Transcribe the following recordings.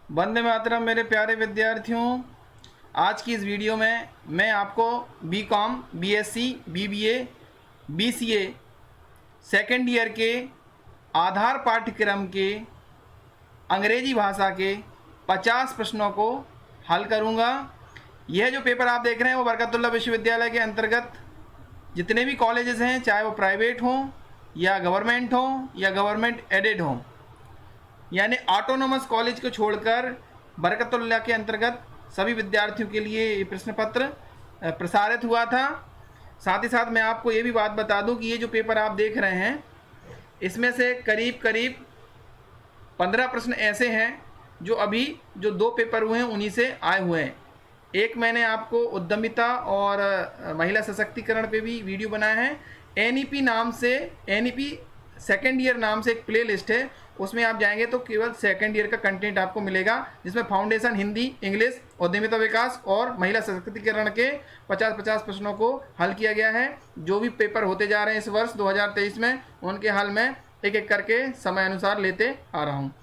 वंदे मातरम मेरे प्यारे विद्यार्थियों। आज की इस वीडियो में मैं आपको BCom, BSc, BBA, BCA second year के आधार पाठ्यक्रम के अंग्रेजी भाषा के 50 प्रश्नों को हल करूंगा। यह जो पेपर आप देख रहे हैं वो बरकतुल्लाह विश्वविद्यालय के अंतर्गत जितने भी कॉलेजेस हैं, चाहे वो प्राइवेट हों या गवर्नमेंट हों या गवर्नमेंट एडेड हों, यानी ऑटोनोमस कॉलेज को छोड़कर बरकतुल्लाह के अंतर्गत सभी विद्यार्थियों के लिए ये प्रश्न पत्र प्रसारित हुआ था। साथ ही साथ मैं आपको ये भी बात बता दूं कि ये जो पेपर आप देख रहे हैं इसमें से करीब करीब 15 प्रश्न ऐसे हैं जो अभी जो 2 पेपर हुए हैं उन्हीं से आए हुए हैं। एक मैंने आपको उद्यमिता और महिला सशक्तिकरण पे भी वीडियो बनाया है। एनईपी नाम से, एनईपी सेकेंड ईयर नाम से एक प्ले लिस्ट है, उसमें आप जाएंगे तो केवल सेकेंड ईयर का कंटेंट आपको मिलेगा, जिसमें फाउंडेशन हिंदी, इंग्लिश, उद्यमिता विकास और महिला सशक्तिकरण के 50-50 प्रश्नों को हल किया गया है। जो भी पेपर होते जा रहे हैं इस वर्ष 2023 में, उनके हल में एक एक करके समय अनुसार लेते आ रहा हूँ।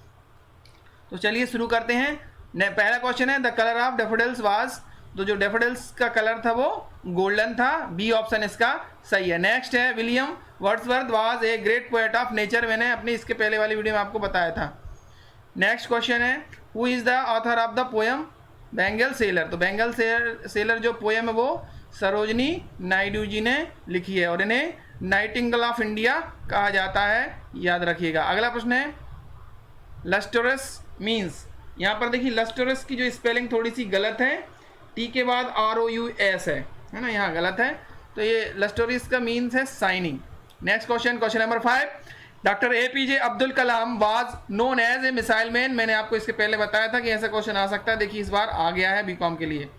तो चलिए शुरू करते हैं। पहला क्वेश्चन है, the colour of daffodils was, तो जो डैफोडिल्स का कलर था वो गोल्डन था। बी ऑप्शन इसका सही है। नेक्स्ट है, William Wordsworth was a great poet of nature. मैंने अपनी इसके पहले वाली वीडियो में आपको बताया था। नेक्स्ट क्वेश्चन है, who is the author of the poem Bengal seller. तो बेंगल सेलर जो पोएम है वो सरोजनी नायडू जी ने लिखी है और इन्हें नाइटिंगेल ऑफ इंडिया कहा जाता है, याद रखिएगा। अगला प्रश्न है, लस्टरस मीन्स। यहाँ पर देखिए लस्टरस की जो स्पेलिंग थोड़ी सी गलत है, टी के बाद ROUS है ना, यहाँ गलत है। तो ये लस्टोरिस का मीन्स है shining. Next question, question number 5, doctor APJ Abdul Kalam was known as a missile man. मैंने आपको इसके पहले बताया था कि ऐसा क्वेश्चन आ सकता है, देखिए इस बार आ गया है बीकॉम के लिए।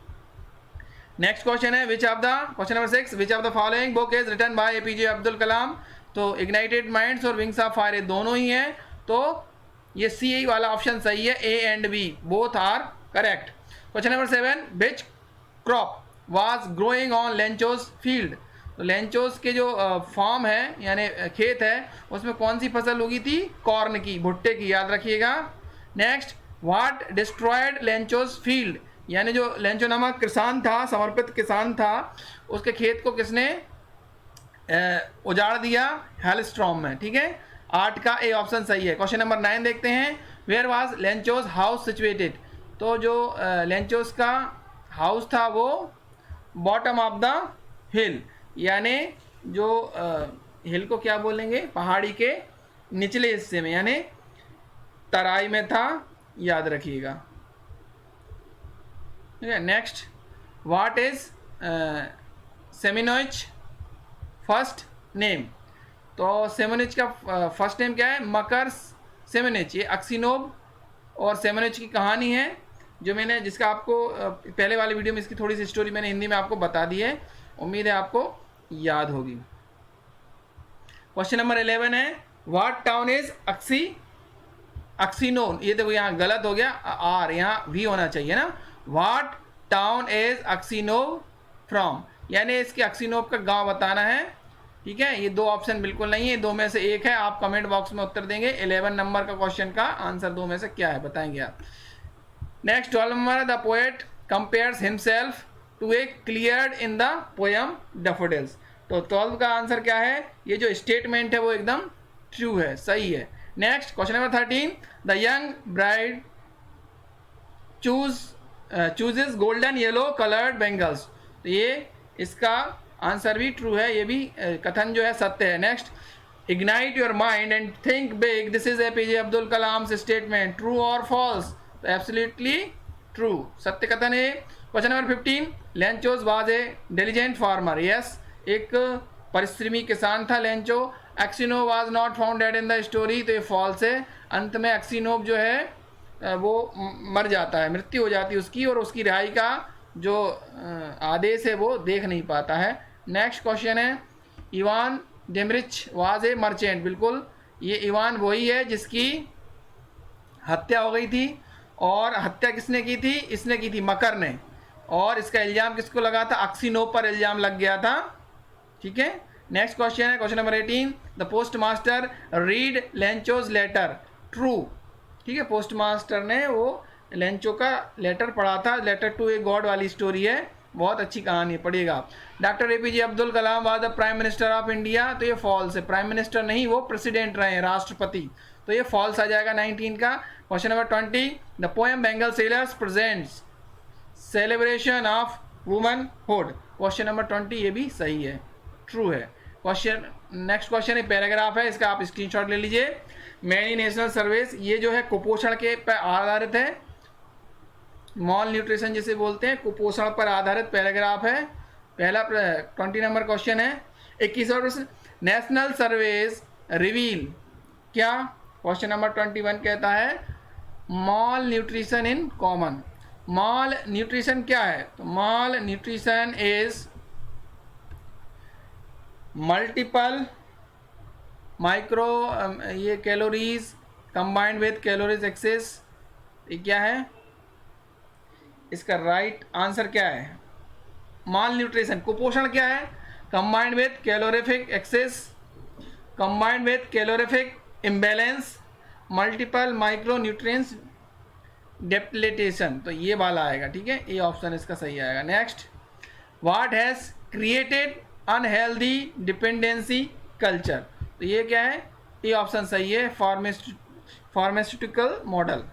नेक्स्ट क्वेश्चन है, which of the, question number 6, which of the following book is written by APJ Abdul Kalam. तो इग्नाइटेड माइंड्स और विंग्स ऑफ फायर दोनों ही हैं, तो ये सी वाला ऑप्शन सही है। A and B both are correct. Question number 7, which crop was growing on Lencho's field. तो लेंचोज के जो फार्म है यानी खेत है, उसमें कौन सी फसल उगी थी? कॉर्न की, भुट्टे की, याद रखिएगा। Next, what destroyed Lencho's field, यानी जो लेंचो नामक किसान था, समर्पित किसान था, उसके खेत को किसने उजाड़ दिया? हेलस्ट्रॉम में, ठीक है। 8 का A ऑप्शन सही है। क्वेश्चन नंबर 9 देखते हैं, where was Lencho's house situated. तो जो लेंचोज का हाउस था वो बॉटम ऑफ द हिल, यानी जो हिल को क्या बोलेंगे, पहाड़ी के निचले हिस्से में, यानी तराई में था, याद रखिएगा। ठीक है। नेक्स्ट, व्हाट इज सेमिनोइच फर्स्ट नेम। तो सेमिनोइच का फर्स्ट नेम क्या है? मकर सेमिनोइच। ये अक्सिनोव और सेमिनोइच की कहानी है, जो मैंने, जिसका आपको पहले वाले वीडियो में इसकी थोड़ी सी स्टोरी मैंने हिंदी में आपको बता दी है, उम्मीद है आपको याद होगी। क्वेश्चन नंबर 11 है, व्हाट टाउन इज अक्सिनोन। ये देखो यहाँ गलत हो गया, आर यहाँ भी होना चाहिए ना। व्हाट टाउन इज अक्सिनोव फ्रॉम, यानी इसके अक्सिनोव का गांव बताना है, ठीक है। ये 2 ऑप्शन बिल्कुल नहीं है, 2 में से एक है। आप कमेंट बॉक्स में उत्तर देंगे 11 नंबर का क्वेश्चन का आंसर 2 में से क्या है, बताएंगे आप। Next 12 number, the poet compares himself to a cleared in the poem daffodils. तो 12 का आंसर क्या है? ये जो स्टेटमेंट है वो एकदम ट्रू है, सही है। Next question number 13, the young bride chooses golden yellow coloured bangles. तो ये इसका आंसर भी ट्रू है, ये भी कथन जो है सत्य है। Next, ignite your mind and think big, this is APJ Abdul Kalam statement, true और फॉल्स। तो एब्सोल्युटली ट्रू, सत्य कथन है। Question number 15, Lencho was a diligent farmer. Yes, एक परिश्रमी किसान था लेंचो। एक्सिनो was not founded in the story, तो ये फॉल्स है। अंत में एक्सिनोव जो है वो मर जाता है, मृत्यु हो जाती है उसकी, और उसकी रिहाई का जो आदेश है वो देख नहीं पाता है। नेक्स्ट क्वेश्चन है, इवान डेमरिच वाज ए मर्चेंट। बिल्कुल, ये इवान वही है जिसकी हत्या हो गई थी, और हत्या किसने की थी? इसने की थी, मकर ने। और इसका इल्ज़ाम किसको लगा था? अक्सिनोव पर इल्ज़ाम लग गया था, ठीक है। नेक्स्ट क्वेश्चन है, question number 18, the post master read Lencho's letter. True, ठीक है। पोस्ट मास्टर ने वो लेंचो का लेटर पढ़ा था, लेटर टू ए गॉड वाली स्टोरी है, बहुत अच्छी कहानी, पढ़िएगा आप। Doctor APJ Abdul Kalam was the prime minister of India, तो ये फॉल्स है, प्राइम मिनिस्टर नहीं, वो प्रेसिडेंट रहे हैं, राष्ट्रपति, तो ये फॉल्स आ जाएगा 19 का। Question number 20, the poem Bengal sellers presents celebration of womanhood, question number 20 ये भी सही है, ट्रू है। क्वेश्चन नेक्स्ट क्वेश्चन एक पैराग्राफ है, इसका आप स्क्रीनशॉट ले लीजिए। मैनी नेशनल सर्विस, ये जो है कुपोषण के पर आधारित है, मॉल न्यूट्रिशन जिसे बोलते हैं, कुपोषण पर आधारित पैराग्राफ है। पहला 20 नंबर क्वेश्चन है। 21वां प्रश्न, नेशनल सर्विस रिवील क्या, क्वेश्चन नंबर 21 कहता है malnutrition in common. Malnutrition क्या है, तो malnutrition is multiple micro ये calories combined with calories excess, ये क्या है, इसका राइट आंसर क्या है, माल न्यूट्रिशन। कुपोषण क्या है, combined with calorific excess, combined with calorific imbalance, multiple micronutrients depletion, तो ये वाला आएगा, ठीक है, ये ऑप्शन इसका सही आएगा। Next, what has created unhealthy dependency culture, तो ये क्या है, ये ऑप्शन सही है, फार्मास्यूटिकल मॉडल।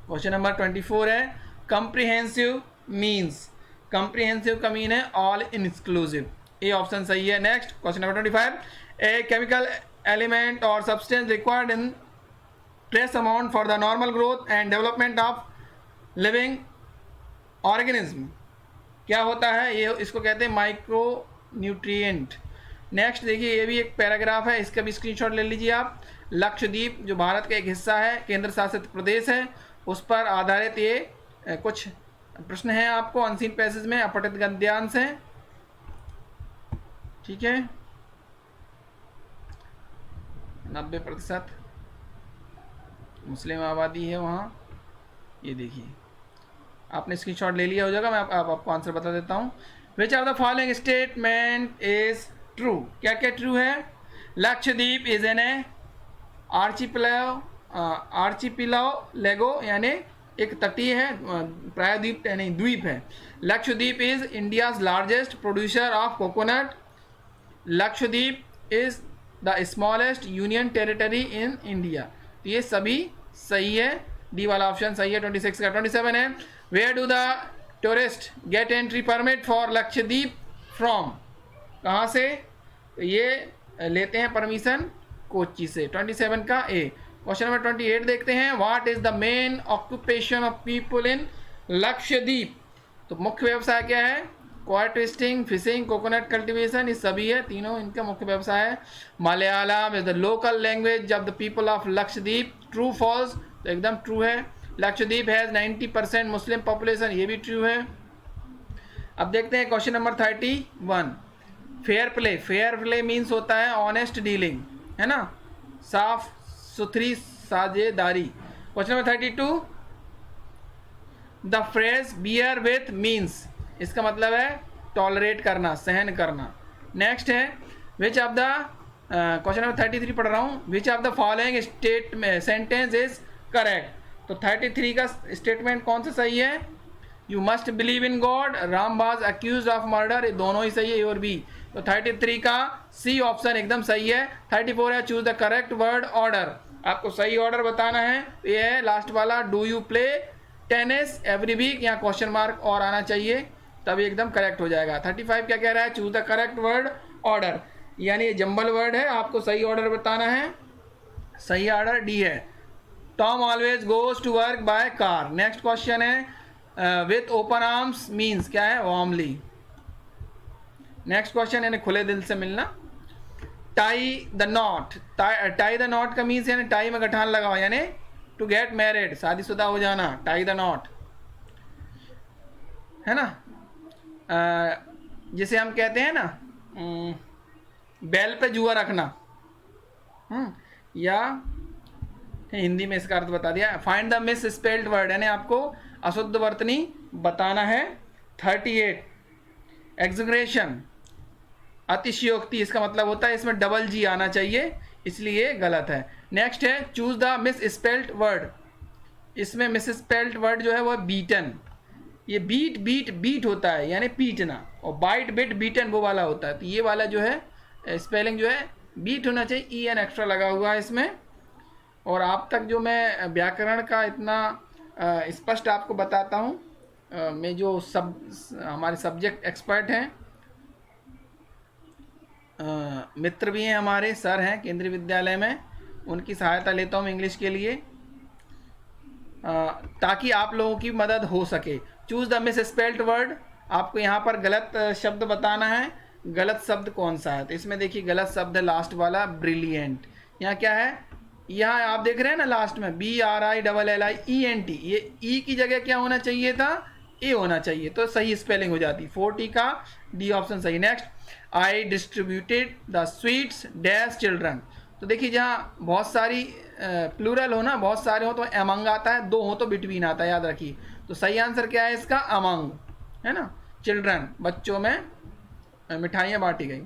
क्वेश्चन नंबर 24 है, कंप्रिहेंसिव मीन्स, कंप्रिहेंसिव का मीन है ऑल इंक्लूसिव, ये ऑप्शन सही है। Next question number 25, a chemical element और substance required in trace amount for the normal growth and development of living organism, क्या होता है ये, इसको कहते हैं माइक्रो न्यूट्रिएंट। नेक्स्ट देखिए, ये भी एक पैराग्राफ है, इसका भी स्क्रीनशॉट ले लीजिए आप। लक्षद्वीप जो भारत का एक हिस्सा है, केंद्र शासित प्रदेश है, उस पर आधारित ये कुछ प्रश्न हैं आपको अनसीन पैसेज में, अपठित गद्यांश हैं, ठीक है। 90% मुस्लिम आबादी है वहाँ, ये देखिए, आपने स्क्रीनशॉट ले लिया हो जाएगा, मैं आपको आंसर बता देता हूँ। Which of the following statement is true, क्या क्या ट्रू है, लक्षद्वीप इज एन आर्चिपिलागो यानी एक तटीय है, प्रायद्वीप यानी द्वीप है। Lakshadweep is India's largest producer of coconut, Lakshadweep is the smallest union territory in India, तो ये सभी सही है, डी वाला ऑप्शन सही है 26 का। 27 है, where do the tourist get entry permit for Lakshadweep from, कहाँ से ये लेते हैं परमिशन, कोच्चि से। 27 का ए। क्वेश्चन नंबर 28 देखते हैं, what is the main occupation of people in Lakshadweep, तो मुख्य व्यवसाय क्या है, coir twisting, fishing, coconut cultivation, ये सभी है, तीनों इनका मुख्य व्यवसाय है। Malayalam is the local language of the people of Lakshadweep, true false, तो एकदम ट्रू है। लक्षद्वीप हैज़ 90% मुस्लिम पॉपुलेशन, ये भी ट्रू है। अब देखते हैं question number 31, fair play. Fair play means होता है ऑनेस्ट डीलिंग, है ना, साफ सुथरी साझेदारी। Question number 32, the phrase bear with means, इसका मतलब है टॉलरेट करना, सहन करना। नेक्स्ट है, which of the question number 33 पढ़ रहा हूँ, which of the following sentence is correct, तो 33 का स्टेटमेंट कौन सा सही है, you must believe in god, Ram was accused of murder, ये दोनों ही सही है, ए और बी, तो 33 का सी ऑप्शन एकदम सही है। 34 है, choose the correct word order, आपको सही ऑर्डर बताना है, ये है लास्ट वाला, do you play tennis every week, यहाँ क्वेश्चन मार्क और आना चाहिए, तभी एकदम करेक्ट हो जाएगा। 35 क्या कह रहा है, choose the correct word order, यानी ये जंबल वर्ड है, आपको सही ऑर्डर बताना है, सही ऑर्डर डी है। Tom always goes to work by car. Next question है, विथ ओपन आर्म्स मीन्स क्या है, वार्मली। नेक्स्ट क्वेश्चन यानी खुले दिल से मिलना। Tie the not, tie the not का मीन्स यानी टाई में गठान लगाओ, यानी टू गेट मैरिड, शादीशुदा हो जाना, टाई द नॉट, है ना। जिसे हम कहते हैं ना बैल पे जुआ रखना, या हिंदी में इसका अर्थ बता दिया। Find the miss spelled word, यानी आपको अशुद्ध वर्तनी बताना है। 38 एग्जैगरेशन, अतिशयोक्ति, इसका मतलब होता है इसमें डबल जी आना चाहिए, इसलिए गलत है। नेक्स्ट है, choose the miss spelled word, इसमें मिसस्पेल्ड वर्ड जो है वो बीटन, ये बीट होता है यानी पीटना, और बाइट बिट बीटन वो वाला होता है। तो ये वाला जो है स्पेलिंग जो है बीट होना चाहिए, ई एन एक्स्ट्रा लगा हुआ है इसमें। और आप तक जो मैं व्याकरण का इतना स्पष्ट आपको बताता हूँ, मैं जो हमारे सब्जेक्ट एक्सपर्ट हैं, मित्र भी हैं हमारे, सर हैं केंद्रीय विद्यालय में, उनकी सहायता लेता हूँ इंग्लिश के लिए, ताकि आप लोगों की मदद हो सके। Choose the miss spelled word, आपको यहाँ पर गलत शब्द बताना है, गलत शब्द कौन सा है। तो इसमें देखिए गलत शब्द है लास्ट वाला, ब्रिलियंट। यहाँ क्या है, यहाँ आप देख रहे हैं ना लास्ट में BRILLIENT, ये ई की जगह क्या होना चाहिए था, ए होना चाहिए, तो सही स्पेलिंग हो जाती। 40 का डी ऑप्शन सही। Next, I distributed the sweets dash children. तो देखिए जहाँ बहुत सारी प्लूरल हो ना, बहुत सारे हो तो अमंग आता है, दो हो तो बिटवीन आता है, याद रखिए। तो सही आंसर क्या है इसका, अमंग, है ना। चिल्ड्रन, बच्चों में मिठाइयाँ बांटी गई।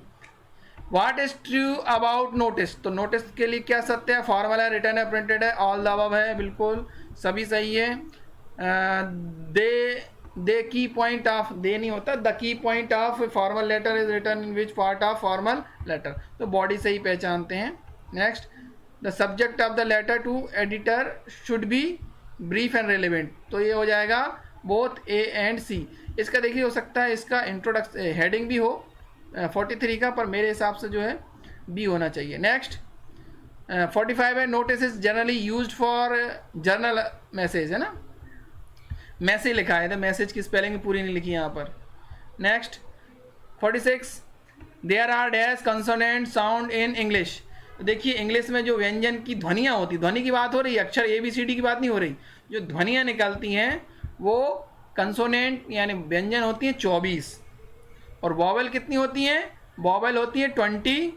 What is true about notice, तो नोटिस के लिए क्या सत्य है, फॉर्मल है, रिटर्न है, प्रिंटेड है, ऑल द अबव है, बिल्कुल सभी सही है। दे की पॉइंट ऑफ, दे नहीं होता, the key point of formal letter is written in which part of formal letter, तो बॉडी से ही पहचानते हैं। Next, the subject of the letter to editor should be brief and relevant, तो ये हो जाएगा बोथ ए एंड सी। इसका देखिए हो सकता है इसका इंट्रोडक्शन हेडिंग भी हो 43 का, पर मेरे हिसाब से जो है बी होना चाहिए। नेक्स्ट 45 है, notice is generally used for journal message, है ना, मैसेज लिखा है, तो मैसेज की स्पेलिंग पूरी नहीं लिखी यहाँ पर। Next 46, there are dash consonant sound in English. देखिए इंग्लिश में जो व्यंजन की ध्वनियाँ होती, ध्वनि की बात हो रही है, अक्षर ABCD की बात नहीं हो रही, जो ध्वनियाँ निकलती हैं वो कंसोनेंट यानी व्यंजन होती हैं 24, और वॉवल कितनी होती हैं, वॉवल होती है 20,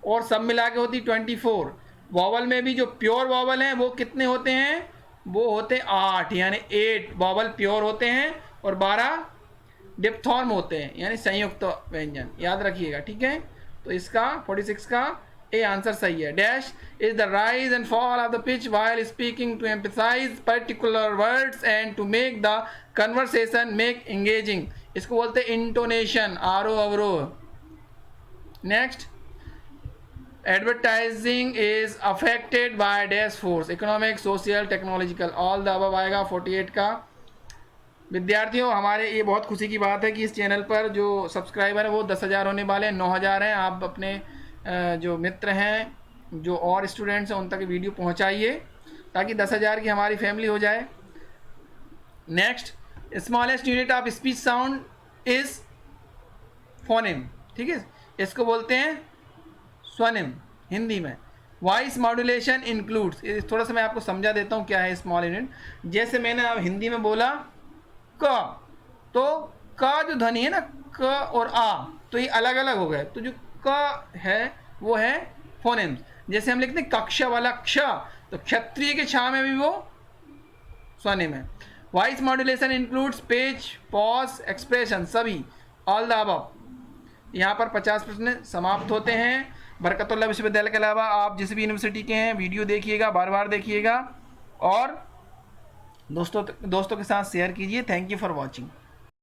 और सब मिला के होती 24। वॉवल में भी जो प्योर वॉवल हैं वो कितने होते हैं, वो होते 8, यानी 8 वॉवल प्योर होते हैं, और 12 डिप्थॉर्म होते हैं, यानी संयुक्त व्यंजन, याद रखिएगा, ठीक है। तो इसका 46 का ए आंसर सही है। Dash is the rise and fall of the pitch while speaking to emphasize particular words and to make the conversation make engaging, इसको बोलते हैं इंटोनेशन, आरोह अवरोह। Next, advertising is affected by dash force, economic, social, technological, all the above आएगा 48 का। विद्यार्थियों, हमारे ये बहुत खुशी की बात है कि इस चैनल पर जो सब्सक्राइबर है वो 10,000 होने वाले हैं, 9,000 हैं। आप अपने जो मित्र हैं, जो और स्टूडेंट्स हैं, उन तक वीडियो पहुंचाइए ताकि 10,000 की हमारी फैमिली हो जाए। Next, smallest unit of speech sound is phoneme, ठीक है, इसको बोलते हैं स्वनिम हिंदी में। वॉइस मॉड्यूलेशन इंक्लूड्स, थोड़ा सा मैं आपको समझा देता हूँ क्या है स्मॉल यूनिट। जैसे मैंने अब हिंदी में बोला क, तो क जो ध्वनि है ना, क और आ, तो ये अलग अलग हो गए, तो जो क है वो है फोनेम्स। जैसे हम लिखते हैं कक्षा वाला क्ष, तो क्षत्रिय के छा में भी वो स्वनिम है। Voice modulation includes page, pause, expression, सभी, ऑल द अबव। यहाँ पर 50 प्रश्न समाप्त होते हैं। बरकतुल्लाह विश्वविद्यालय के अलावा आप जिस भी यूनिवर्सिटी के हैं वीडियो देखिएगा, बार बार देखिएगा, और दोस्तों के साथ शेयर कीजिए। Thank you for watching.